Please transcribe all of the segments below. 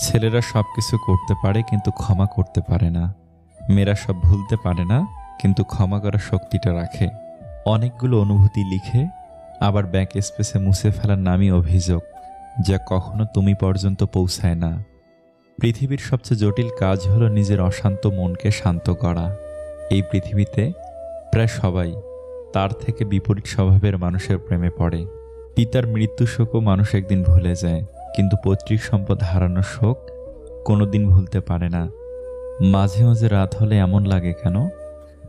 ছেলেরা সবকিছু করতে পারে কিন্তু ক্ষমা করতে পারে না। মেয়েরা সব ভুলতে পারে না কিন্তু ক্ষমা করার শক্তিটা রাখে। অনেকগুলো অনুভূতি লিখে আবার ব্যাক স্পেসে মুছে ফেলার নামই অভিযোগ, যা কখনো তুমি পর্যন্ত পৌঁছায় না। পৃথিবীর সবচেয়ে জটিল কাজ হলো নিজের অশান্ত মনকে শান্ত করা। এই পৃথিবীতে প্রায় সবাই তার থেকে বিপরীত স্বভাবের মানুষের প্রেমে পড়ে। পিতার মৃত্যু শোকও মানুষ একদিন ভুলে যায়, কিন্তু পৈতৃক সম্পদ হারানোর শোক কোনোদিন ভুলতে পারে না। মাঝে মাঝে রাত হলে এমন লাগে কেন,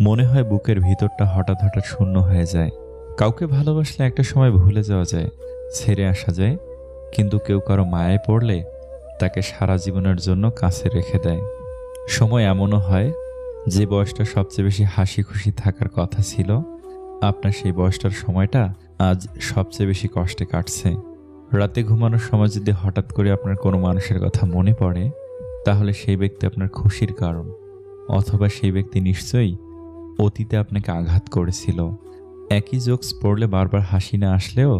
মনে হয় বুকের ভিতরটা হঠাৎ হঠাৎ শূন্য হয়ে যায়। কাউকে ভালোবাসলে একটা সময় ভুলে যাওয়া যায়, ছেড়ে আসা যায়, কিন্তু কেউ কারো মায়ায় পড়লে তাকে সারা জীবনের জন্য কাছে রেখে দেয়। সময় এমনও হয়, যে বয়সটা সবচেয়ে বেশি হাসি খুশি থাকার কথা ছিল, আপনার সেই বয়সটার সময়টা আজ সবচেয়ে বেশি কষ্টে কাটছে। রাতে ঘুমানোর সময় যদি হঠাৎ করে আপনার কোনো মানুষের কথা মনে পড়ে, তাহলে সেই ব্যক্তি আপনার খুশির কারণ, অথবা সেই ব্যক্তি নিশ্চয়ই অতীতে আপনাকে আঘাত করেছিল। একই জোকস পড়লে বারবার হাসি না আসলেও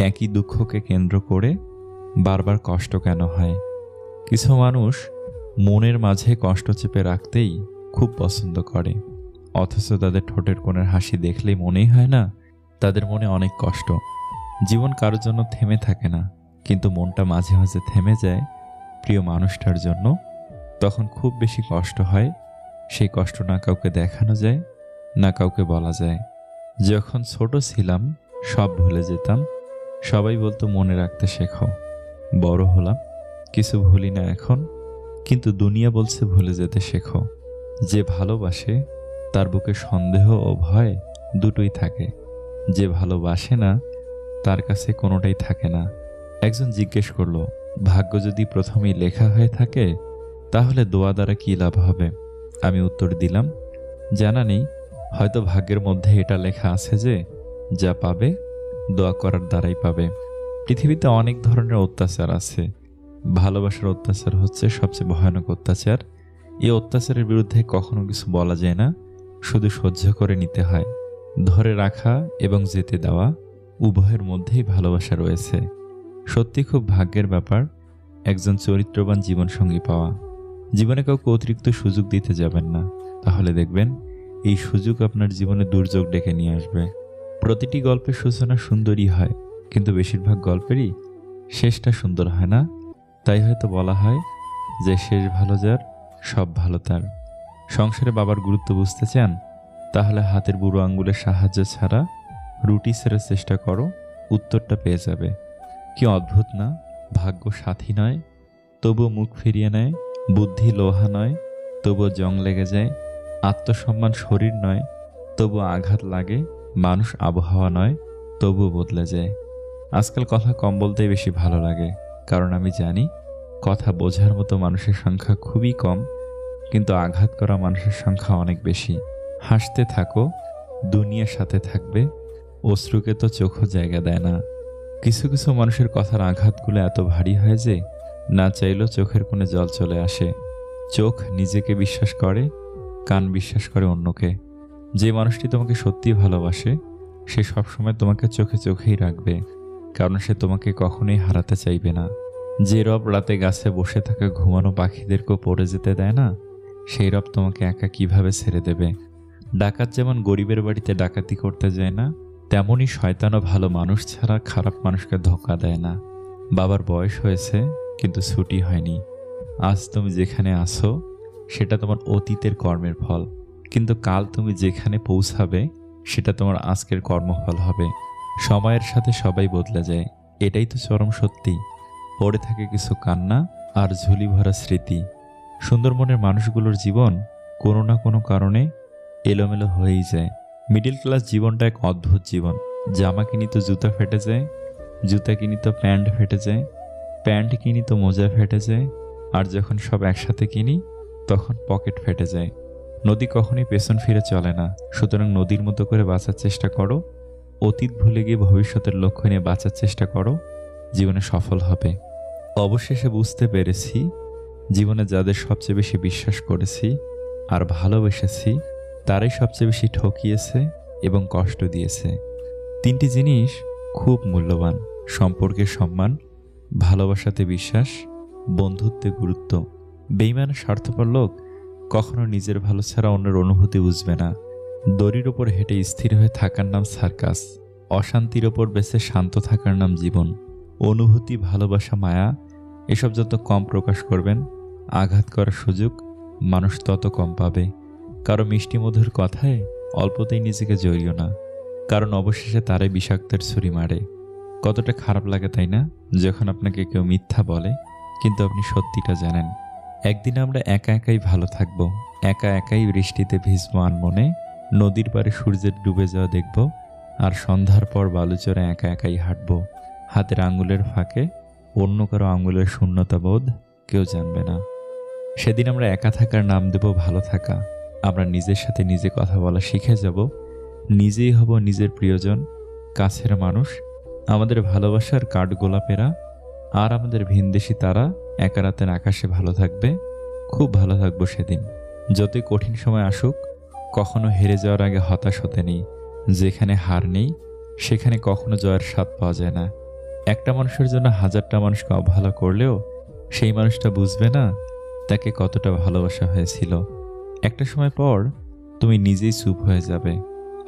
একই দুঃখকে কেন্দ্র করে বারবার কষ্ট কেন হয়? কিছু মানুষ মনের মাঝে কষ্ট চেপে রাখতেই খুব পছন্দ করে, অথচ তাদের ঠোঁটের কোণের হাসি দেখলেই মনেই হয় না তাদের মনে অনেক কষ্ট। জীবন কারোর জন্য থেমে থাকে না, কিন্তু মনটা মাঝে মাঝে থেমে যায় প্রিয় মানুষটার জন্য। তখন খুব বেশি কষ্ট হয়। সেই কষ্ট না কাউকে দেখানো যায়, না কাউকে বলা যায়। যখন ছোট ছিলাম সব ভুলে যেতাম, সবাই বলতো মনে রাখতে শেখো। বড় হলাম, কিছু ভুলি না এখন, কিন্তু দুনিয়া বলছে ভুলে যেতে শেখো। যে ভালোবাসে তার বুকে সন্দেহ ও ভয় দুটোই থাকে, যে ভালোবাসে না তার কাছে কোনোটাই থাকে না। একজন জিজ্ঞেস করলো, ভাগ্য যদি প্রথমেই লেখা হয়ে থাকে তাহলে দোয়া দ্বারা কী লাভ হবে? আমি উত্তর দিলাম, জানা নেই, হয়তো ভাগ্যের মধ্যে এটা লেখা আছে যে যা পাবে দোয়া করার দ্বারাই পাবে। পৃথিবীতে অনেক ধরনের অত্যাচার আছে, ভালোবাসার অত্যাচার হচ্ছে সবচেয়ে ভয়ানক অত্যাচার। এই অত্যাচারের বিরুদ্ধে কখনো কিছু বলা যায় না, শুধু সহ্য করে নিতে হয়। ধরে রাখা এবং যেতে দেওয়া উভয়ের মধ্যেই ভালোবাসা রয়েছে। সত্যি খুব ভাগ্যের ব্যাপার একজন চরিত্রবান জীবনসঙ্গী পাওয়া। জীবনে কাউকে অতিরিক্ত সুযোগ দিতে যাবেন না, তাহলে দেখবেন এই সুযোগ আপনার জীবনে দুর্যোগ ডেকে নিয়ে আসবে। প্রতিটি গল্পের সূচনা সুন্দরই হয়, কিন্তু বেশিরভাগ গল্পেরই শেষটা সুন্দর হয় না। তাই হয়তো বলা হয় যে শেষ ভালো যার সব ভালো তার। সংসারে বাবার গুরুত্ব বুঝতে চান, তাহলে হাতের বুড়ো আঙ্গুলের সাহায্য ছাড়া রুটি ছেড়ার চেষ্টা করো, উত্তরটা পেয়ে যাবে। কি অদ্ভুত না, ভাগ্য সাথী নয় তবুও মুখ ফিরিয়ে নেয়, বুদ্ধি লোহা নয় তবুও জং লেগে যায়, আত্মসম্মান শরীর নয় তবুও আঘাত লাগে, মানুষ আবহাওয়া নয় তবুও বদলে যায়। আজকাল কথা কম বলতেই বেশি ভালো লাগে, কারণ আমি জানি কথা বোঝার মতো মানুষের সংখ্যা খুবই কম, কিন্তু আঘাত করা মানুষের সংখ্যা অনেক বেশি। হাসতে থাকো, দুনিয়ার সাথে থাকবে, অশ্রুকে তো চোখও জায়গা দেয় না। কিছু কিছু মানুষের কথার আঘাতগুলো এত ভারী হয় যে না চাইলেও চোখের কোণে জল চলে আসে। চোখ নিজেকে বিশ্বাস করে, কান বিশ্বাস করে অন্যকে। যে মানুষটি তোমাকে সত্যিই ভালোবাসে সে সবসময় তোমাকে চোখে চোখেই রাখবে, কারণ সে তোমাকে কখনোই হারাতে চাইবে না। যে রব রাতে গাছে বসে থাকা ঘুমানো পাখিদেরকেও পড়ে যেতে দেয় না, সেই রব তোমাকে একা কিভাবে ছেড়ে দেবে? ডাকাত যেমন গরিবের বাড়িতে ডাকাতি করতে যায় না, তেমনই শয়তানও ভালো মানুষ ছাড়া খারাপ মানুষকে ধোঁকা দেয় না। বাবার বয়স হয়েছে কিন্তু ছুটি হয়নি। আজ তুমি যেখানে আছো সেটা তোমার অতীতের কর্মের ফল, কিন্তু কাল তুমি যেখানে পৌঁছাবে সেটা তোমার আজকের কর্মফল হবে। সময়ের সাথে সবাই বদলে যায়, এটাই তো চরম সত্যি। পড়ে থাকে কিছু কান্না আর ঝুলি ভরা স্মৃতি। সুন্দর মনের মানুষগুলোর জীবন কোনো না কোনো কারণে এলোমেলো হয়েই যায়। মিডল ক্লাস জীবনটা এক অদ্ভুত জীবন। জামা কিনি তো জুতা ফেটে যায়, জুতা কিনি তো প্যান্ট ফেটে যায়, প্যান্ট কিনি তো মোজা ফেটে যায়, আর যখন সব একসাথে কিনি তখন পকেট ফেটে যায়। নদী কখনোই পেছন ফিরে চলে না, সুতরাং নদীর মতো করে বাঁচার চেষ্টা করো। অতীত ভুলে গিয়ে ভবিষ্যতের লক্ষ্য নিয়ে বাঁচার চেষ্টা করো, জীবনে সফল হবে। অবশেষে বুঝতে পেরেছি, জীবনে যাদের সবচেয়ে বেশি বিশ্বাস করেছি আর ভালোবেসেছি তারাই সবচেয়ে বেশি ঠকিয়েছে এবং কষ্ট দিয়েছে। তিনটি জিনিস খুব মূল্যবান: সম্পর্কের সম্মান, ভালোবাসাতে বিশ্বাস বন্ধুত্বে গুরুত্ব। বেইমান স্বার্থপর লোক কখনো নিজের ভালো ছাড়া অন্যের অনুভূতি বুঝবে না। দড়ির ওপর হেঁটে স্থির হয়ে থাকার নাম সার্কাস। অশান্তির ওপর বেঁচে শান্ত থাকার নাম জীবন। অনুভূতি, ভালোবাসা, মায়া এসব যত কম প্রকাশ করবেন, আঘাত করার সুযোগ মানুষ তত কম পাবে। কারো মিষ্টি মধুর কথায় অল্পতেই নিজেকে জড়িও না, কারণ অবশেষে তারাই বিষাক্তের ছুরি মারে। কতটা খারাপ লাগে তাই না, যখন আপনাকে কেউ মিথ্যা বলে কিন্তু আপনি সত্যিটা জানেন। একদিন আমরা একা একাই ভালো থাকবো, একা একাই বৃষ্টিতে ভিজবো আনমনে, নদীর পাড়ে সূর্যের ডুবে যাওয়া দেখব, আর সন্ধ্যার পর বালুচরে একা একাই হাঁটবো। হাতের আঙুলের ফাঁকে অন্য কারো আঙুলের শূন্যতা বোধ কেউ জানবে না। সেদিন আমরা একা থাকার নাম দেব ভালো থাকা। আমরা নিজের সাথে নিজে কথা বলা শিখে যাব, নিজেই হব নিজের প্রিয়জন, কাছের মানুষ, আমাদের ভালোবাসার কাঠগোলাপেরা। আর আমাদের ভিনদেশি তারা একা রাতের আকাশে ভালো থাকবে, খুব ভালো থাকবো সেদিন। যতই কঠিন সময় আসুক, কখনো হেরে যাওয়ার আগে হতাশ হতে নেই। যেখানে হার নেই সেখানে কখনো জয়ের স্বাদ পাওয়া যায় না। একটা মানুষের জন্য হাজারটা মানুষকে অবহেলা করলেও সেই মানুষটা বুঝবে না তাকে কতটা ভালোবাসা হয়েছিল। একটা সময় পর তুমি নিজেই চুপ হয়ে যাবে,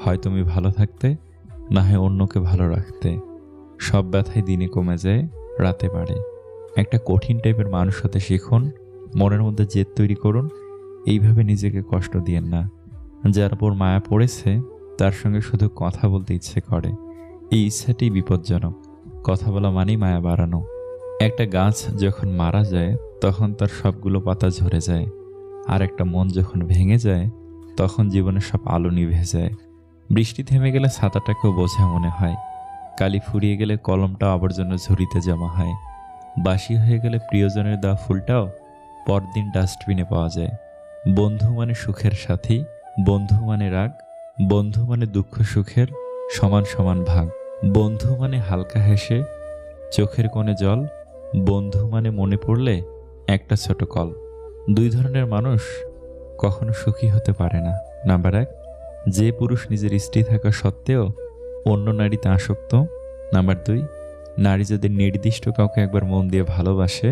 হয় তুমি ভালো থাকতে, না হয় অন্যকে ভালো রাখতে। সব ব্যথাই দিনে কমে যায়, রাতে বাড়ে। একটা কঠিন টাইপের মানুষ হতে শিখুন, মনের মধ্যে জেদ তৈরি করুন। এইভাবে নিজেকে কষ্ট দিয়েন না। যার উপর মায়া পড়েছে তার সঙ্গে শুধু কথা বলতে ইচ্ছে করে, এই ইচ্ছাটি বিপজ্জনক। কথা বলা মানেই মায়া বাড়ানো। একটা গাছ যখন মারা যায় তখন তার সবগুলো পাতা ঝরে যায়, আর একটা মন যখন ভেঙে যায় তখন জীবনের সব আলো নিভে যায়। বৃষ্টি থেমে গেলে ছাতাটাকেও বোঝা মনে হয়, কালি ফুরিয়ে গেলে কলমটাও আবর্জনা ঝুড়িতে জমা হয়, বাসি হয়ে গেলে প্রিয়জনের দেওয়া ফুলটাও পরদিন ডাস্টবিনে পাওয়া যায়। বন্ধু মানে সুখের সাথী, বন্ধু মানে রাগ, বন্ধু মানে দুঃখ সুখের সমান সমান ভাগ, বন্ধু মানে হালকা হেসে চোখের কোণে জল, বন্ধু মানে মনে পড়লে একটা ছোট কল। দুই ধরনের মানুষ কখনো সুখী হতে পারে না। নাম্বার 1, যে পুরুষ নিজের স্ত্রী থাকা সত্ত্বেও অন্য নারীতে আসক্ত। নাম্বার 2, নারী যদি নির্দিষ্ট কাউকে একবার মন দিয়ে ভালোবাসে,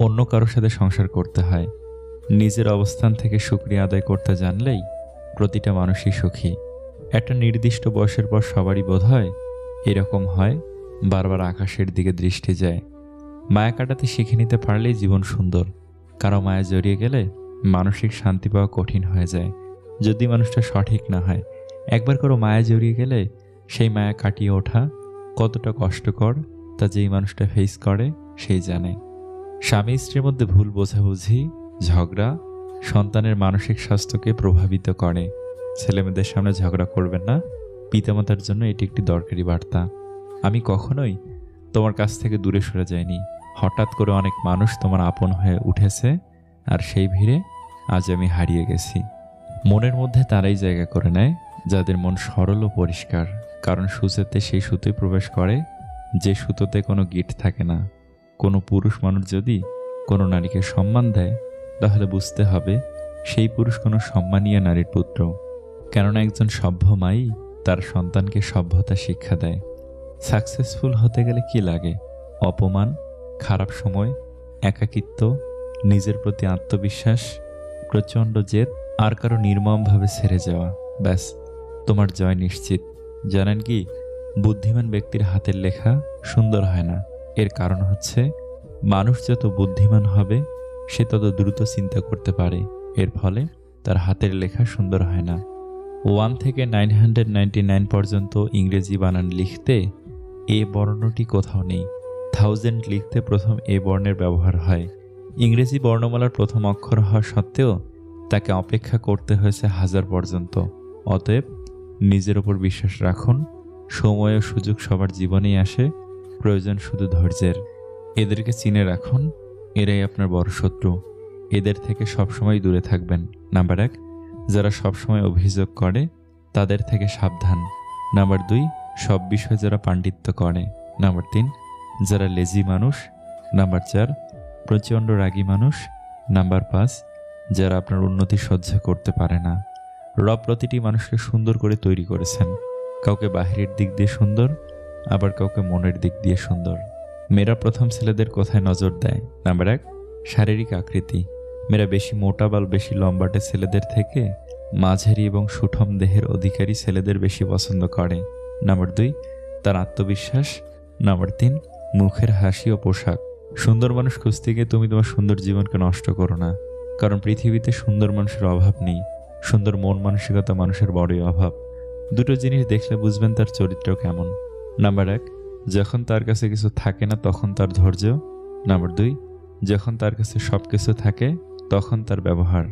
অন্য কারোর সাথে সংসার করতে হয়। নিজের অবস্থান থেকে শুকরিয়া আদায় করতে জানলেই প্রতিটা মানুষই সুখী। একটা নির্দিষ্ট বয়সের পর সবারই বোধ হয় এরকম হয়, বারবার আকাশের দিকে দৃষ্টি যায়। মায়া কাটাতে শিখে নিতে পারলেই জীবন সুন্দর। কারো মায়া জড়িয়ে গেলে মানসিক শান্তি পাওয়া কঠিন হয়ে যায়, যদি মানুষটা সঠিক না হয়। একবার কারো মায়া জড়িয়ে গেলে সেই মায়া কাটিয়ে ওঠা কতটা কষ্টকর তা যেই মানুষটা ফেস করে সেই জানে। স্বামী স্ত্রীর মধ্যে ভুল বোঝাবুঝি, ঝগড়া সন্তানের মানসিক স্বাস্থ্যকে প্রভাবিত করে। ছেলেমেয়েদের সামনে ঝগড়া করবেন না, পিতামাতার জন্য এটি একটি দরকারি বার্তা। আমি কখনোই তোমার কাছ থেকে দূরে সরে যাইনি। হঠাৎ করে অনেক মানুষ তোমার আপন হয়ে উঠেছে, আর সেই ভিড়ে আজ আমি হারিয়ে গেছি। মনের মধ্যে তারাই জায়গা করে নেয় যাদের মন সরল ও পরিষ্কার, কারণ সূচেতে সেই সুতোই প্রবেশ করে যে সুতোতে কোনো গিট থাকে না। কোনো পুরুষ মানুষ যদি কোনো নারীকে সম্মান দেয় তাহলে বুঝতে হবে সেই পুরুষ কোনো সম্মানীয় নারীর পুত্র। কেননা একজন সভ্য মাই তার সন্তানকে সভ্যতা শিক্ষা দেয়। সাকসেসফুল হতে গেলে কি লাগে? অপমান, খারাপ সময়, একাকিত্ব, নিজের প্রতি আত্মবিশ্বাস, প্রচণ্ড জেদ, আর কারো নির্মমভাবে ছেড়ে যাওয়া। ব্যাস, তোমার জয় নিশ্চিত। জানেন কি, বুদ্ধিমান ব্যক্তির হাতের লেখা সুন্দর হয় না। এর কারণ হচ্ছে মানুষ যত বুদ্ধিমান হবে সে তত দ্রুত চিন্তা করতে পারে, এর ফলে তার হাতের লেখা সুন্দর হয় না। 1 থেকে 999 পর্যন্ত ইংরেজি বানান লিখতে এ বর্ণটি কোথাও নেই। 1000 লিখতে প্রথম এ বর্ণের ব্যবহার হয়। ইংরেজি বর্ণমালার প্রথম অক্ষর হওয়া সত্ত্বেও তাকে অপেক্ষা করতে হয়েছে 1000 পর্যন্ত। অতএব নিজের ওপর বিশ্বাস রাখুন। সময় ও সুযোগ সবার জীবনেই আসে, প্রয়োজন শুধু ধৈর্যের। এদেরকে চিনে রাখুন, এরাই আপনার বড় শত্রু। এদের থেকে সবসময় দূরে থাকবেন। নাম্বার 1, যারা সবসময় অভিযোগ করে তাদের থেকে সাবধান। নাম্বার 2, সব বিষয়ে যারা পাণ্ডিত্য করে। নাম্বার 3, যারা লেজি মানুষ। নাম্বার 4, প্রচণ্ড রাগী মানুষ। নাম্বার 5, যারা আপনার উন্নতি সহ্য করতে পারে না। রব প্রতিটি মানুষকে সুন্দর করে তৈরি করেছেন, কাউকে বাহিরের দিক দিয়ে সুন্দর, আবার কাউকে মনের দিক দিয়ে সুন্দর। মেয়েরা প্রথম ছেলেদের কোথায় নজর দেয়? নাম্বার 1, শারীরিক আকৃতি। মেয়েরা বেশি মোটা বা বেশি লম্বাটে ছেলেদের থেকে মাঝারি এবং সুঠম দেহের অধিকারী ছেলেদের বেশি পছন্দ করে। নাম্বার 2, তার আত্মবিশ্বাস। নাম্বার 3, মুখের হাসি ও পোশাক। সুন্দর মানুষ খুঁজতে গিয়ে তুমি তোমার সুন্দর জীবনকে নষ্ট করো না, কারণ পৃথিবীতে সুন্দর মানুষের অভাব নেই, সুন্দর মন মানসিকতা মানুষের বড়ই অভাব। দুটো জিনিস দেখলে বুঝবেন তার চরিত্র কেমন। নাম্বার 1, যখন তার কাছে কিছু থাকে না তখন তার ধৈর্য। নাম্বার 2, যখন তার কাছে সব কিছু থাকে তখন তার ব্যবহার।